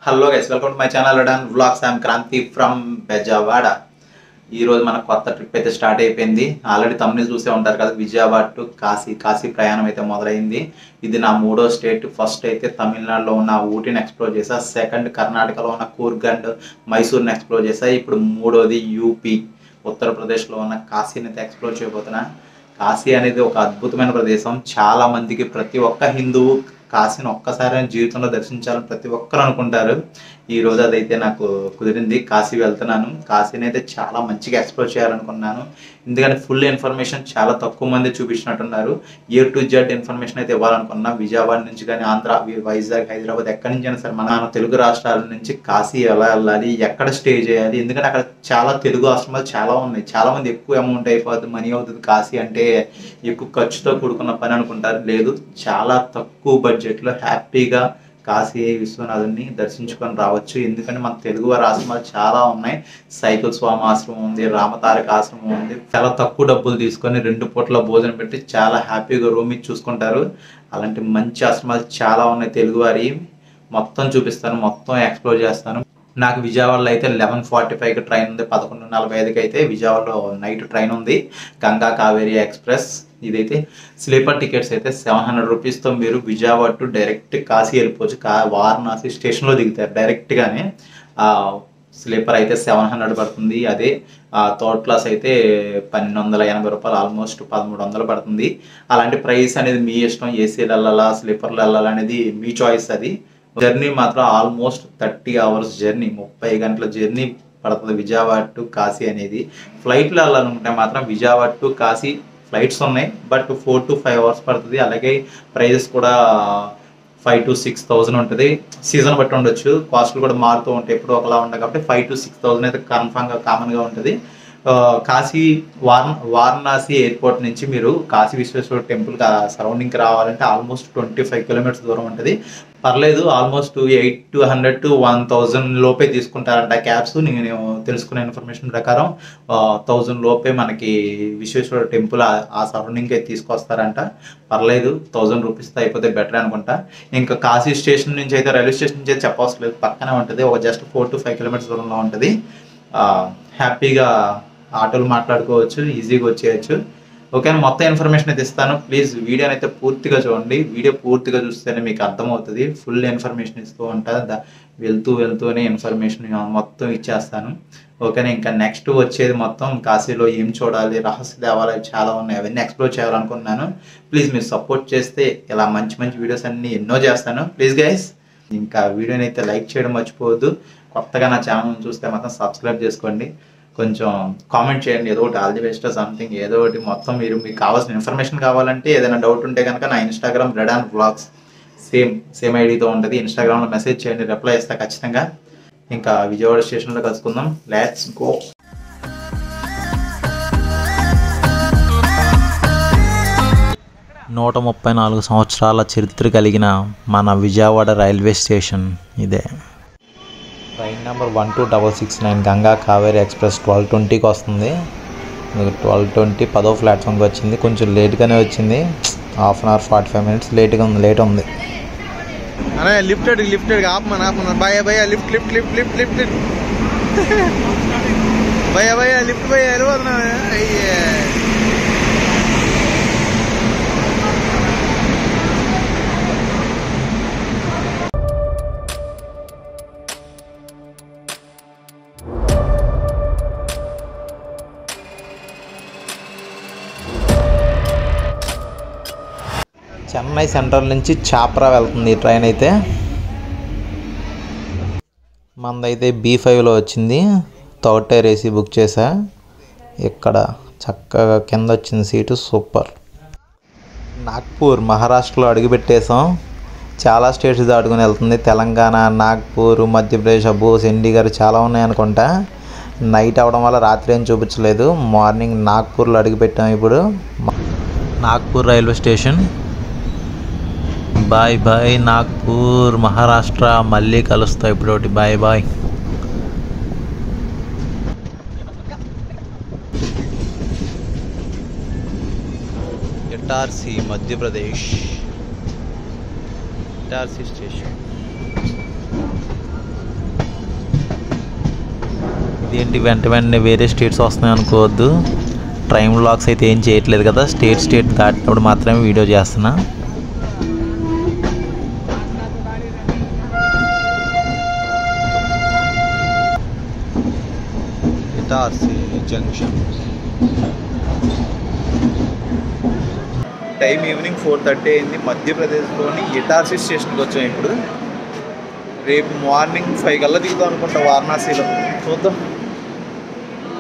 Hello guys, welcome to my channel రెడాన్ vlogs. I'm Kranthi from Bezawada. ఈ రోజు మన కొత్త ట్రిప్ అయితే స్టార్ట్ అయిపోయింది. ఆల్రెడీ తమిళ చూసే ఉంటారు కదా, విజయవాడ టు కాశీ ప్రయాణం అయితే మొదలైంది. ఇది నా మూడో స్టేట్. ఫస్ట్ అయితే తమిళనాడులో ఉన్న ఊటీని ఎక్స్ప్లోర్ చేసా, సెకండ్ కర్ణాటకలో ఉన్న కూర్గ్ అండ్ మైసూర్ని ఎక్స్ప్లోర్ చేసా, ఇప్పుడు మూడోది యూపీ ఉత్తరప్రదేశ్లో ఉన్న కాశీని అయితే ఎక్స్ప్లోర్ చేయబోతున్నా. కాశీ అనేది ఒక అద్భుతమైన ప్రదేశం. చాలా మందికి, ప్రతి ఒక్క హిందువు కాశీని ఒక్కసారి జీవితంలో దర్శించాలని ప్రతి ఒక్కరు అనుకుంటారు. ఈ రోజు అదైతే నాకు కుదిరింది. కాశీ వెళ్తున్నాను. కాశీని అయితే చాలా మంచిగా ఎక్స్ప్లోర్ చేయాలనుకున్నాను. ఎందుకంటే ఫుల్ ఇన్ఫర్మేషన్ చాలా తక్కువ మంది చూపించినట్టున్నారు. A to Z ఇన్ఫర్మేషన్ అయితే ఇవ్వాలనుకున్నా. విజయవాడ నుంచి కానీ ఆంధ్ర, వైజాగ్, హైదరాబాద్ ఎక్కడి నుంచి అయినా సరే మన తెలుగు రాష్ట్రాల నుంచి కాశీ ఎలా వెళ్ళాలి, ఎక్కడ స్టే చేయాలి, ఎందుకంటే అక్కడ చాలా తెలుగు ఆశ్రమాలు చాలా ఉన్నాయి. చాలా మంది ఎక్కువ అమౌంట్ అయిపోతుంది, మనీ అవుతుంది, కాశీ అంటే ఎక్కువ ఖర్చుతో కూడుకున్న పని అనుకుంటారు. లేదు, చాలా తక్కువ బడ్జెట్లో హ్యాపీగా కాశీ విశ్వనాథుని దర్శించుకొని రావచ్చు. ఎందుకంటే మన తెలుగు వారి ఆశ్రమాలు చాలా ఉన్నాయి. సైకిల్ స్వామి ఆశ్రమం ఉంది, రామతారక ఆశ్రమం ఉంది. చాలా తక్కువ డబ్బులు తీసుకొని 2 పూట్ల భోజనం పెట్టి చాలా హ్యాపీగా రూమ్ ఇచ్చి చూసుకుంటారు. అలాంటి మంచి ఆశ్రమాలు చాలా ఉన్నాయి తెలుగువారి. మొత్తం చూపిస్తాను, మొత్తం ఎక్స్ప్లోర్ చేస్తాను. నాకు విజయవాడలో అయితే 11:45కి ట్రైన్ ఉంది, 11:45కి అయితే విజయవాడలో నైట్ ట్రైన్ ఉంది, గంగా కావేరి ఎక్స్ప్రెస్. ఇదైతే స్లీపర్ టికెట్స్ అయితే 700 రూపీస్తో మీరు విజయవాడ టు డైరెక్ట్ కాశీ వెళ్ళిపోవచ్చు. వారణాసి స్టేషన్లో దిగుతారు డైరెక్ట్గానే. స్లీపర్ అయితే 700 పడుతుంది. అదే థర్డ్ క్లాస్ అయితే 1280 రూపాయలు, ఆల్మోస్ట్ 1300 పడుతుంది. అలాంటి ప్రైస్ అనేది మీ ఇష్టం. ఏసీలు వెళ్ళాలా, స్లీపర్లు వెళ్ళాలా అనేది మీ చాయిస్. అది జర్నీ మాత్రం ఆల్మోస్ట్ 30 అవర్స్ జర్నీ, 30 గంటల జర్నీ పడుతుంది విజయవాడ టు కాశీ అనేది. ఫ్లైట్లో వెళ్ళాలనుకుంటే మాత్రం విజయవాడ టు కాశీ ఫ్లైట్స్ ఉన్నాయి, బట్ 4 to 5 అవర్స్ పడుతుంది. అలాగే ప్రైజెస్ కూడా 5,000 to 6,000 ఉంటుంది. సీజన్ బట్టి ఉండొచ్చు, కాస్ట్లు కూడా మారుతూ ఉంటాయి, ఎప్పుడు ఒకలా ఉండదు. కాబట్టి 5,000 to 6,000 అయితే కన్ఫామ్గా కామన్గా ఉంటుంది. కాశీ వారణాసి ఎయిర్పోర్ట్ నుంచి మీరు కాశీ విశ్వేశ్వర టెంపుల్ సరౌండింగ్కి రావాలంటే ఆల్మోస్ట్ 25 కిలోమీటర్స్ దూరం ఉంటుంది. పర్లేదు, ఆల్మోస్ట్ 800 to 1,000 లోపే తీసుకుంటారంట క్యాబ్స్. నేను తెలుసుకున్న ఇన్ఫర్మేషన్ ప్రకారం 1,000 లోపే మనకి విశ్వేశ్వర టెంపుల్ ఆ సరౌండింగ్కి అయితే తీసుకొస్తారంట. పర్లేదు, 1,000 రూపీస్తో అయిపోతే బెటర్ అనుకుంటా. ఇంకా కాశీ స్టేషన్ నుంచి అయితే, రైల్వే స్టేషన్ నుంచి అయితే చెప్పవసరం లేదు, పక్కనే ఉంటుంది. ఒక జస్ట్ 4 to 5 కిలోమీటర్స్ దూరంలో ఉంటుంది. హ్యాపీగా ఆటోలు మాట్లాడుకోవచ్చు, ఈజీగా వచ్చేయచ్చు. ఓకే, మొత్తం ఇన్ఫర్మేషన్ అయితే ఇస్తాను. ప్లీజ్ వీడియోని అయితే పూర్తిగా చూడండి. వీడియో పూర్తిగా చూస్తేనే మీకు అర్థమవుతుంది. ఫుల్ ఇన్ఫర్మేషన్ ఇస్తూ ఉంటా, వెళ్తూనే ఇన్ఫర్మేషన్ మొత్తం ఇచ్చేస్తాను. ఓకేనా. ఇంకా నెక్స్ట్ వచ్చేది మొత్తం కాశీలో ఏం చూడాలి, రహస్య దేవాలయాలు చాలా ఉన్నాయి, అవన్నీ ఎక్స్ప్లోర్ చేయాలనుకున్నాను. ప్లీజ్ మీరు సపోర్ట్ చేస్తే ఇలా మంచి మంచి వీడియోస్ అన్నీ ఎన్నో చేస్తాను. ప్లీజ్ గైస్, ఇంకా వీడియోని అయితే లైక్ చేయడం మర్చిపోవద్దు. కొత్తగా నా ఛానల్ చూస్తే మాత్రం సబ్స్క్రైబ్ చేసుకోండి. కొంచెం కామెంట్ చేయండి, ఏదో ఒకటి, ఆల్ ది బెస్ట్ సంథింగ్, ఏదో ఒకటి. మొత్తం మీకు కావాల్సిన ఇన్ఫర్మేషన్ కావాలంటే, ఏదైనా డౌట్ ఉంటే కనుక నా ఇన్స్టాగ్రామ్ రెడాన్ వ్లాగ్స్ సేమ్ ఐడితో ఉంటుంది. ఇన్స్టాగ్రామ్లో మెసేజ్ చేయండి, రిప్లై ఇస్తా ఖచ్చితంగా. ఇంకా విజయవాడ స్టేషన్లో కలుసుకుందాం. Let's go. 134 సంవత్సరాల చరిత్ర కలిగిన మన విజయవాడ రైల్వే స్టేషన్ ఇదే. Train number 12669 Ganga Kaveri express 12:20కి వస్తుంది. 12:20 10వ ప్లాట్ఫామ్కి వచ్చింది. కొంచెం లేట్గానే వచ్చింది, 1/2 hour 45 minutes లేట్ ఉంది. అరే లిఫ్టెడ్ ఆపమన్నా భయ లిఫ్ట్ భయ లిఫ్ట్ భయ వెళ్ళిపోతున్నా. అయ్యే చెన్నై సెంట్రల్ నుంచి చాప్రా వెళ్తుంది ఈ ట్రైన్ అయితే. మందైతే B5లో వచ్చింది. థర్డ్ టైర్ ఏసీ బుక్ చేసా. ఇక్కడ చక్కగా కింద వచ్చింది సీటు, సూపర్. నాగ్పూర్ మహారాష్ట్రలో అడుగుపెట్టేసాం. చాలా స్టేట్స్ దాటుకుని వెళ్తుంది. తెలంగాణ, నాగ్పూర్, మధ్యప్రదేశ్, చండీగఢ్ చాలా ఉన్నాయనుకుంటా. నైట్ అవడం వల్ల రాత్రి ఏం చూపించలేదు. మార్నింగ్ నాగ్పూర్లో అడుగుపెట్టాం. ఇప్పుడు Nagpur railway station. Bye bye Nagpur Maharashtra. మళ్ళీ కలుస్తా ఇప్పుడు. ఒకటి bye bye. Itarsi Madhya Pradesh. Itarsi station. ఇదేంటి వెంట వెంటనే వేరే స్టేట్స్ వస్తున్నాయి అనుకోవద్దు. ట్రైన్ వ్లాగ్స్ అయితే ఏం చేయట్లేదు కదా, స్టేట్ దాటినప్పుడు మాత్రమే వీడియో చేస్తున్నా. ఇటార్సీ జంక్షన్. టైం ఈవినింగ్ 4:30 అయింది. మధ్యప్రదేశ్లోని ఇటార్సీ స్టేషన్కి వచ్చాం. ఇప్పుడు రేపు మార్నింగ్ 5 కల్లా దిగుతాం అనుకుంటా వారణాసిలో. చూద్దాం.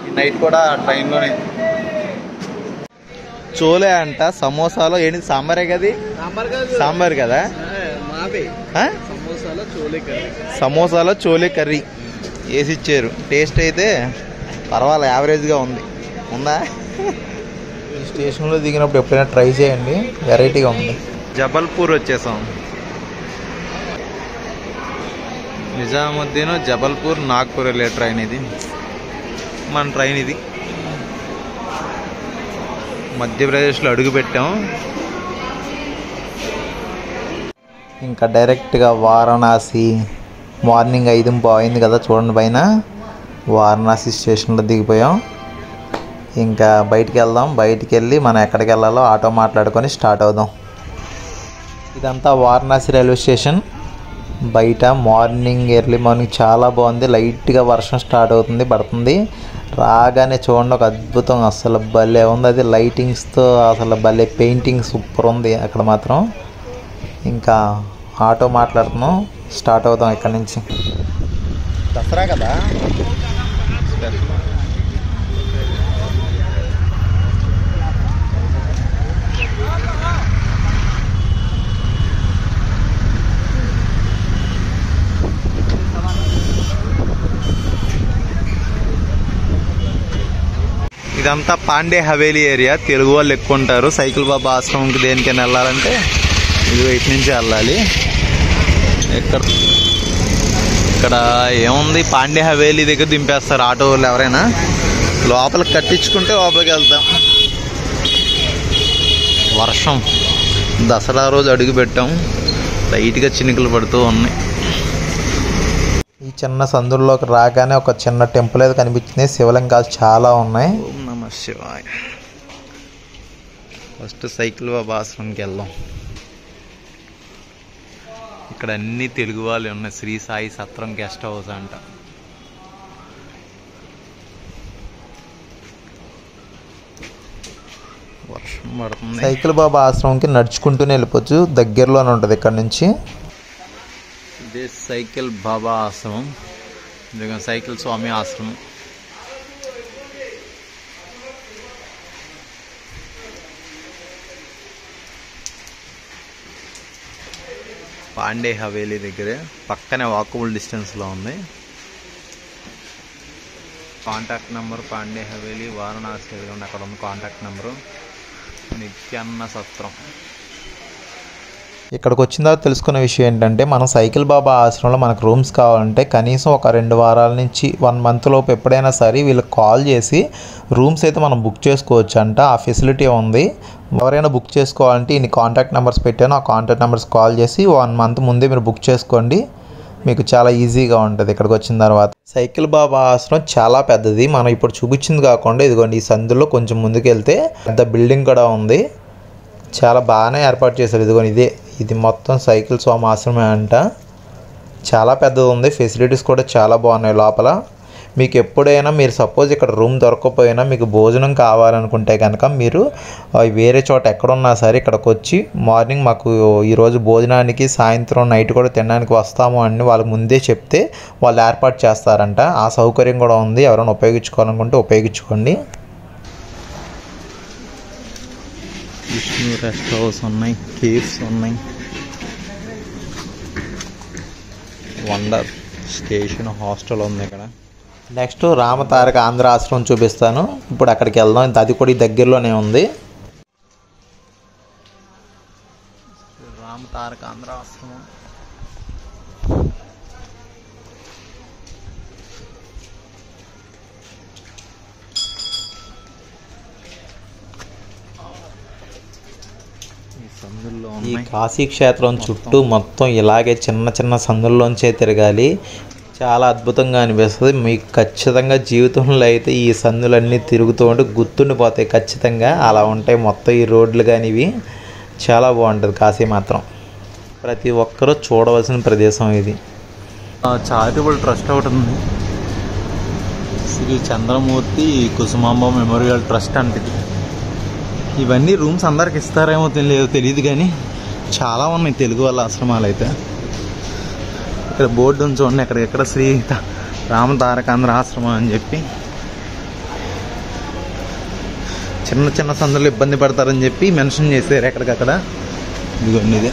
ఈ నైట్ కూడా ట్రైన్లోనే. చోలే అంట సమోసాలో ఏంటి సాంబారే కదా, సాంబార్ కదా, సమోసాలో చోలే కర్రీ వేసి ఇచ్చారు. టేస్ట్ అయితే పర్వాలేదు, యావరేజ్గా ఉంది. ఉందా? ఈ స్టేషన్లో దిగినప్పుడు ఎప్పుడైనా ట్రై చేయండి, వెరైటీగా ఉంది. జబల్పూర్ వచ్చేసాం. నిజాముద్దీన్, జబల్పూర్, నాగ్పూర్ వెళ్ళే ట్రైన్ ఇది. మన ట్రైన్ ఇది. మధ్యప్రదేశ్లో అడుగు పెట్టాం. ఇంకా డైరెక్ట్గా వారణాసి. మార్నింగ్ 5 అయింది కదా, చూడండి పైన. వారణాసి స్టేషన్లో దిగిపోయాం. ఇంకా బయటికి వెళ్దాం. బయటికి వెళ్ళి మనం ఎక్కడికి వెళ్ళాలో ఆటో మాట్లాడుకొని స్టార్ట్ అవుదాం. ఇదంతా వారణాసి రైల్వే స్టేషన్. బయట ఎర్లీ మార్నింగ్ చాలా బాగుంది. లైట్గా వర్షం స్టార్ట్ అవుతుంది, పడుతుంది. రాగానే చూడండి ఒక అద్భుతం, అసలు భలే ఉంది. అది లైటింగ్స్తో అసలు భలే పెయింటింగ్ సూపర్ ఉంది అక్కడ మాత్రం. ఇంకా ఆటో మాట్లాడుతున్నాం, స్టార్ట్ అవుతాం ఇక్కడ నుంచి. దసరా కదా. ఇదంతా పాండే హవేలీ ఏరియా. తెలుగు వాళ్ళు ఎక్కువ ఉంటారు. సైకిల్ బాబా ఆశ్రమంకి దేనికైనా వెళ్ళాలంటే ఇది ఇటు నుంచి వెళ్ళాలి. ఇక్కడ ఏముంది, పాండే హవేలీ దగ్గర దింపేస్తారు ఆటో వాళ్ళు. ఎవరైనా లోపలికి కట్టించుకుంటే లోపలికి వెళ్తాం. వర్షం దసరా రోజు అడుగు పెట్టాం. లైట్గా చినుకులు పడుతూ ఉన్నాయి. ఈ చిన్న సందుల్లోకి రాగానే ఒక చిన్న టెంపుల్ అయితే కనిపించింది. శివలింగాలు చాలా ఉన్నాయి. ఓం నమః శివాయ. ఫస్ట్ సైకిల్ బాబా ఆశ్రమంకి వెళ్దాం. ఇక్కడ అన్ని తెలుగు వాళ్ళు ఉన్నాయి. శ్రీ సాయి సత్రం గెస్ట్ హౌస్ అంట. వర్షం పడుతుంది. సైకిల్ బాబా ఆశ్రమంకి నడుచుకుంటూనే వెళ్ళిపోవచ్చు, దగ్గరలోనే ఉంటుంది ఇక్కడ నుంచి. ఇదే సైకిల్ బాబా ఆశ్రమం, సైకిల్ స్వామి ఆశ్రమం. పాండే హవేలీ దగ్గరే, పక్కనే వాకబుల్ డిస్టెన్స్లో ఉంది. కాంటాక్ట్ నెంబర్ పాండే హవేలీ వారణాసి అక్కడ ఉంది కాంటాక్ట్ నెంబరు. నిత్యాన్న సత్రం. ఇక్కడికి వచ్చిన తర్వాత తెలుసుకున్న విషయం ఏంటంటే, మనం సైకిల్ బాబా ఆశ్రమంలో మనకు రూమ్స్ కావాలంటే కనీసం ఒక 2 వారాల నుంచి 1 మంత్ లోపు ఎప్పుడైనా సరే వీళ్ళకి కాల్ చేసి రూమ్స్ అయితే మనం బుక్ చేసుకోవచ్చు అంట. ఆ ఫెసిలిటీ ఉంది. ఎవరైనా బుక్ చేసుకోవాలంటే ఇన్ని కాంటాక్ట్ నెంబర్స్ పెట్టాను. ఆ కాంటాక్ట్ నెంబర్స్ కాల్ చేసి 1 మంత్ ముందే మీరు బుక్ చేసుకోండి. మీకు చాలా ఈజీగా ఉంటుంది ఇక్కడికి వచ్చిన తర్వాత. సైకిల్ బాబా ఆశ్రమం చాలా పెద్దది. మనం ఇప్పుడు చూపించింది కాకుండా ఇదిగోండి ఈ సందులో కొంచెం ముందుకు వెళ్తే పెద్ద బిల్డింగ్ కూడా ఉంది. చాలా బాగానే ఏర్పాటు చేశారు. ఇదిగోండి ఇది మొత్తం సైకిల్ స్వామి ఆశ్రమే అంట. చాలా పెద్దది ఉంది. ఫెసిలిటీస్ కూడా చాలా బాగున్నాయి లోపల. మీకు ఎప్పుడైనా మీరు సపోజ్ ఇక్కడ రూమ్ దొరకకపోయినా మీకు భోజనం కావాలనుకుంటే కనుక మీరు వేరే చోట ఎక్కడున్నా సరే ఇక్కడికి వచ్చి మార్నింగ్ మాకు ఈరోజు భోజనానికి సాయంత్రం నైట్ కూడా తినడానికి వస్తాము అని వాళ్ళకి ముందే చెప్తే వాళ్ళు ఏర్పాటు చేస్తారంట. ఆ సౌకర్యం కూడా ఉంది. ఎవరైనా ఉపయోగించుకోవాలనుకుంటే ఉపయోగించుకోండి. విష్ణు రెస్ట్ హౌస్ ఉన్నాయి, కేవ్స్ ఉన్నాయి, వండర్ స్టేషన్ హాస్టల్ ఉంది ఇక్కడ. నెక్స్ట్ రామతారక ఆంధ్ర ఆశ్రమం చూపిస్తాను. ఇప్పుడు అక్కడికి వెళ్దాం. అది కూడా దగ్గరలోనే ఉంది. రామతారక ఆంధ్ర ఆశ్రమం. ఈ కాశీ క్షేత్రం చుట్టూ మొత్తం ఇలాగే చిన్న చిన్న సందుల్లోంచే తిరగాలి. చాలా అద్భుతంగా అనిపిస్తుంది. మీకు ఖచ్చితంగా జీవితంలో అయితే ఈ సందులన్నీ తిరుగుతూ ఉంటే గుర్తుండిపోతాయి ఖచ్చితంగా. అలా ఉంటాయి మొత్తం ఈ రోడ్లు కానీ ఇవి. చాలా బాగుంటుంది కాశీ మాత్రం. ప్రతి ఒక్కరూ చూడవలసిన ప్రదేశం ఇది. చారిటబుల్ ట్రస్ట్ ఒకటి ఉంది, శ్రీ చంద్రమూర్తి కుసుమాంబ మెమోరియల్ ట్రస్ట్ అంటే. ఇవన్నీ రూమ్స్ అందరికి ఇస్తారేమో తెలియదు కానీ చాలా ఉన్నాయి తెలుగు వాళ్ళ ఆశ్రమాలు అయితే. ఇక్కడ బోర్డు ఉంది చూడండి, ఎక్కడ శ్రీ రామ తారకాంధ్ర ఆశ్రమం అని చెప్పి. చిన్న చిన్న సందులు ఇబ్బంది పడతారని చెప్పి మెన్షన్ చేశారు ఎక్కడికక్కడ. ఇదిగోండి ఇదే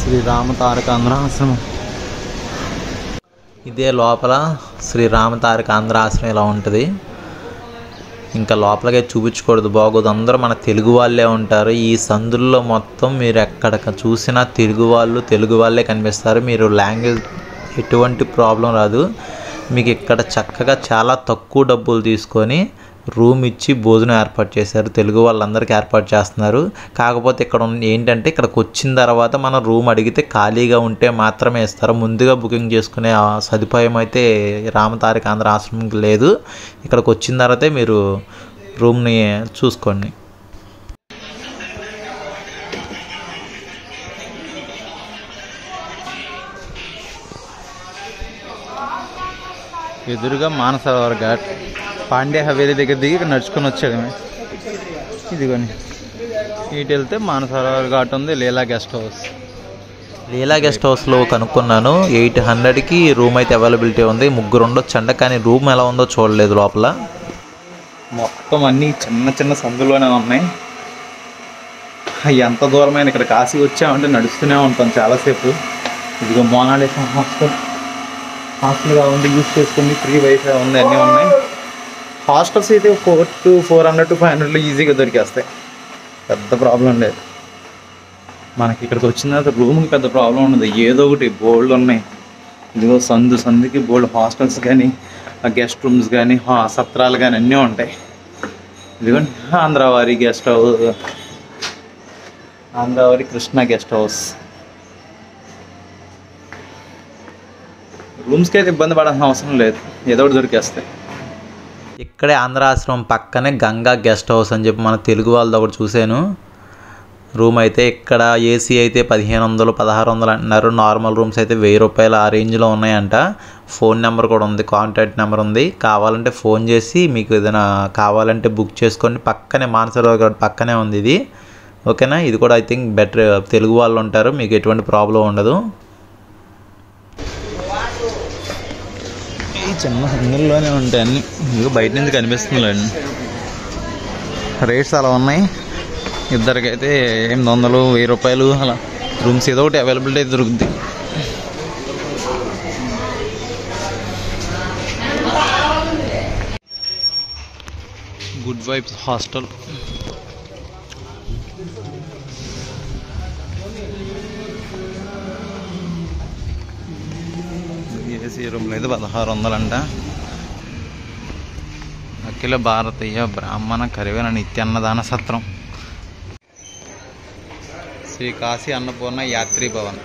శ్రీ రామ తారకాంధ్ర ఆశ్రమం. ఇదే లోపల శ్రీ రామ తారకాంధ్ర ఆశ్రమం ఇలా ఉంటుంది. ఇంకా లోపలికే చూపించకూడదు, బాగోదు. అందరూ మన తెలుగు వాళ్ళే ఉంటారు. ఈ సందుల్లో మొత్తం మీరు ఎక్కడ చూసినా తెలుగు వాళ్ళే కనిపిస్తారు. మీరు లాంగ్వేజ్ ఎటువంటి ప్రాబ్లం రాదు మీకు. ఇక్కడ చక్కగా చాలా తక్కువ డబ్బులు తీసుకొని రూమ్ ఇచ్చి భోజనం ఏర్పాటు చేశారు. తెలుగు వాళ్ళందరికీ ఏర్పాటు చేస్తున్నారు. కాకపోతే ఇక్కడ ఏంటంటే ఇక్కడికి వచ్చిన తర్వాత మనం రూమ్ అడిగితే ఖాళీగా ఉంటే మాత్రమే ఇస్తారు. ముందుగా బుకింగ్ చేసుకునే సదుపాయం అయితే రామతారకాంధ్ర ఆశ్రమంకి లేదు. ఇక్కడికి వచ్చిన తర్వాతే మీరు రూమ్ని చూసుకోండి. ఎదురుగా మానసరోవర్ ఘాట్, పాండ్య హవేలీ దగ్గర దిగి ఇక్కడ నడుచుకొని వచ్చాడమే. ఇదిగోని ఇటు వెళ్తే మానసరోవర్ ఘాట్ ఉంది. లీలా గెస్ట్ హౌస్. లీలా గెస్ట్ హౌస్లో కనుక్కున్నాను. 800కి రూమ్ అయితే అవైలబిలిటీ ఉంది. 3 ఉండొచ్చంట, కానీ రూమ్ ఎలా ఉందో చూడలేదు లోపల. మొత్తం అన్నీ చిన్న చిన్న సందులోనే ఉన్నాయి. ఎంత దూరమైన ఇక్కడ కాశీ వచ్చామంటే నడుస్తూనే ఉంటాం చాలాసేపు. ఇదిగో మోనాలిసా హాస్టల్ కావాలంటే యూజ్ చేసుకుని ఫ్రీ వైఫై ఉంది, అన్నీ ఉన్నాయి. హాస్టల్స్ అయితే 400 to 500 ఈజీగా దొరికేస్తాయి, పెద్ద ప్రాబ్లం లేదు. మనకి ఇక్కడికి వచ్చిన తర్వాత రూమ్కి పెద్ద ప్రాబ్లం ఉండదు. ఏదో ఒకటి బోల్డ్ ఉన్నాయి. ఇదిగో సందుకి బోల్డ్ హాస్టల్స్ కానీ గెస్ట్ రూమ్స్ కానీ సత్రాలు కానీ అన్నీ ఉంటాయి. ఇదిగోండి ఆంధ్రావారి గెస్ట్ హౌస్, ఆంధ్రావారి కృష్ణ గెస్ట్ హౌస్. రూమ్స్కి అయితే ఇబ్బంది పడాల్సిన అవసరం లేదు, ఏదో ఒకటి దొరికేస్తాయి. ఇక్కడే ఆంధ్ర ఆశ్రమం పక్కనే గంగా గెస్ట్ హౌస్ అని చెప్పి మన తెలుగు వాళ్ళది ఒకటి చూశాను రూమ్ అయితే. ఇక్కడ ఏసీ అయితే 1500 1600 అంటున్నారు. నార్మల్ రూమ్స్ అయితే 1000 రూపాయలు ఆ రేంజ్లో ఉన్నాయంట. ఫోన్ నెంబర్ కూడా ఉంది, కాంటాక్ట్ నెంబర్ ఉంది. కావాలంటే ఫోన్ చేసి మీకు ఏదైనా కావాలంటే బుక్ చేసుకోండి. పక్కనే మానసరోవర్ పక్కనే ఉంది ఇది, ఓకేనా. ఇది కూడా ఐ థింక్ బెటర్, తెలుగు వాళ్ళు ఉంటారు, మీకు ఎటువంటి ప్రాబ్లం ఉండదు. ఈ చిన్న సందుల్లోనే ఉంటాయి అన్నీ. ఇదిగో బయట నుంచి కనిపిస్తుందండి. రేట్స్ అలా ఉన్నాయి. ఇద్దరికైతే 800 1000 రూపాయలు అలా రూమ్స్ ఏదో ఒకటి అవైలబిలిటీ అయితే దొరుకుద్ది. Good vibes hostel. ఏసీ రూమ్లో అయితే 1600 అంట. అఖిల భారతీయ బ్రాహ్మణ కరివేన నిత్యాన్నదాన సత్రం, శ్రీ కాశీ అన్నపూర్ణ యాత్రీ భవన్.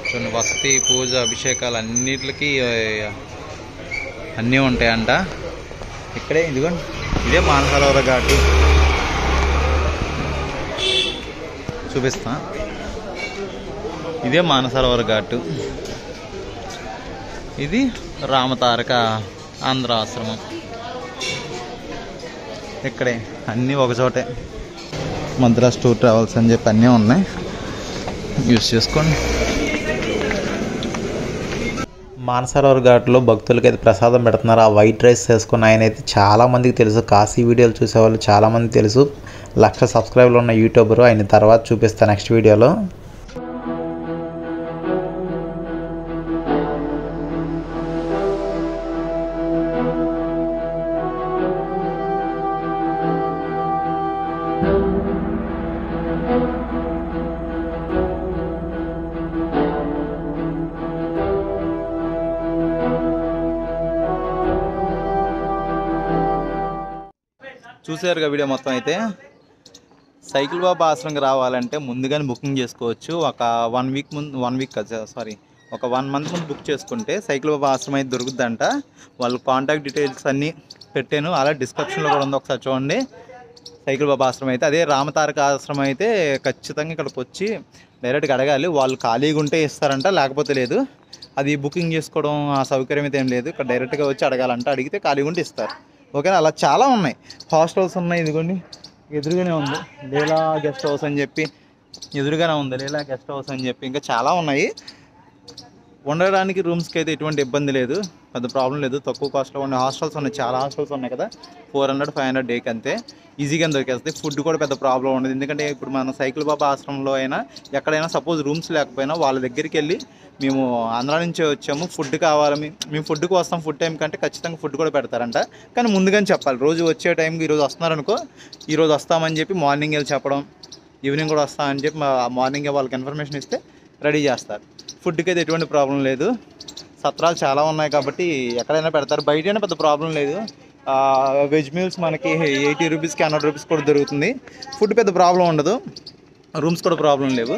కొన్ని వసతి పూజ అభిషేకాలు అన్నిటికీ అన్నీ ఉంటాయంట ఇక్కడే. ఇదిగోండి ఇదే మానసరోవర్ ఘాట్ చూపిస్తా. ఇదే మానసరోవర్ ఘాట్, ఇది రామతారక ఆంధ్ర ఆశ్రమం. ఇక్కడే అన్నీ ఒకచోటే. మద్రాస్ టూర్ ట్రావెల్స్ అని చెప్పి అన్నీ ఉన్నాయి, యూస్ చేసుకోండి. మానసరోవర్ ఘాట్లో భక్తులకి అయితే ప్రసాదం పెడుతున్నారు. ఆ వైట్ రైస్ వేసుకున్న ఆయన అయితే చాలామందికి తెలుసు. కాశీ వీడియోలు చూసేవాళ్ళు చాలామంది తెలుసు. 1,00,000 సబ్స్క్రైబర్లు ఉన్న యూట్యూబరు. ఆయన తర్వాత చూపిస్తాను నెక్స్ట్ వీడియోలో. చూసారుగా వీడియో మొత్తం. అయితే సైకిల్ బాబా ఆశ్రమంకి రావాలంటే ముందుగానే బుకింగ్ చేసుకోవచ్చు. ఒక 1 వీక్ ముందు, 1 వీక్ కాదు సారీ ఒక 1 మంత్ ముందు బుక్ చేసుకుంటే సైకిల్ బాబా ఆశ్రమం అయితే దొరుకుద్దంట. వాళ్ళు కాంటాక్ట్ డీటెయిల్స్ అన్నీ పెట్టాను, అలా డిస్క్రిప్షన్లో కూడా ఉంది, ఒకసారి చూడండి. సైకిల్ బాబా ఆశ్రమం అయితే, అదే రామతారక ఆశ్రమం అయితే ఖచ్చితంగా ఇక్కడికి వచ్చి డైరెక్ట్గా అడగాలి. వాళ్ళు ఖాళీగా ఉంటే ఇస్తారంట, లేకపోతే లేదు. అది బుకింగ్ చేసుకోవడం ఆ సౌకర్యం అయితే ఏం లేదు. ఇక్కడ డైరెక్ట్గా వచ్చి అడగాలంట, అడిగితే ఖాళీగా ఉంటే ఇస్తారు. ఓకేనా? అలా చాలా ఉన్నాయి, హాస్టల్స్ ఉన్నాయి. ఇదిగోండి ఎదురుగానే ఉంది లీలా గెస్ట్ హౌస్ అని చెప్పి, ఎదురుగానే ఉంది లీలా గెస్ట్ హౌస్ అని చెప్పి. ఇంకా చాలా ఉన్నాయి. ఉండడానికి రూమ్స్కి అయితే ఎటువంటి ఇబ్బంది లేదు, పెద్ద ప్రాబ్లం లేదు. తక్కువ కాస్ట్లో ఉన్న హాస్టల్స్ ఉన్నాయి, చాలా హాస్టల్స్ ఉన్నాయి కదా. 400-500 డేకి అంతే ఈజీగా దొరికేస్తుంది. ఫుడ్ కూడా పెద్ద ప్రాబ్లం ఉండదు. ఎందుకంటే ఇప్పుడు మన సైకిల్ బాబా ఆశ్రమంలో అయినా ఎక్కడైనా సపోజ్ రూమ్స్ లేకపోయినా వాళ్ళ దగ్గరికి వెళ్ళి మేము ఆంధ్ర నుంచే వచ్చాము, ఫుడ్ కావాలి, మేము ఫుడ్కి వస్తాం, ఫుడ్ టైం కంటే ఖచ్చితంగా ఫుడ్ కూడా పెడతారంట. కానీ ముందుగానే చెప్పాలి. రోజు వచ్చే టైంకి ఈరోజు వస్తున్నారనుకో, ఈరోజు వస్తామని చెప్పి మార్నింగ్ వెళ్ళి చెప్పడం, ఈవినింగ్ కూడా వస్తామని చెప్పి మార్నింగే వాళ్ళకి ఇన్ఫర్మేషన్ ఇస్తే రెడీ చేస్తారు. ఫుడ్కి అయితే ఎటువంటి ప్రాబ్లం లేదు. సత్రాలు చాలా ఉన్నాయి కాబట్టి ఎక్కడైనా పెడతారు. బయటైనా పెద్ద ప్రాబ్లం లేదు. వెజ్ మీల్స్ మనకి 80 రూపీస్కి 100 రూపీస్ కూడా దొరుకుతుంది. ఫుడ్ పెద్ద ప్రాబ్లం ఉండదు, రూమ్స్ కూడా ప్రాబ్లం లేవు.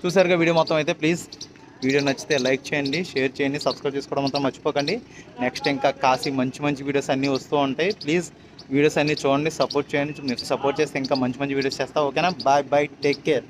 చూసారుగా వీడియో మొత్తం అయితే. ప్లీజ్ వీడియో నచ్చితే లైక్ చేయండి, షేర్ చేయండి, సబ్స్క్రైబ్ చేసుకోవడం మొత్తం మర్చిపోకండి. నెక్స్ట్ ఇంకా కాశీ మంచి వీడియోస్ అన్నీ వస్తూ ఉంటాయి. ప్లీజ్ వీడియోస్ అన్నీ చూడండి, సపోర్ట్ చేయండి. మీరు సపోర్ట్ చేస్తే ఇంకా మంచి వీడియోస్ చేస్తా. ఓకేనా? Bye, take care.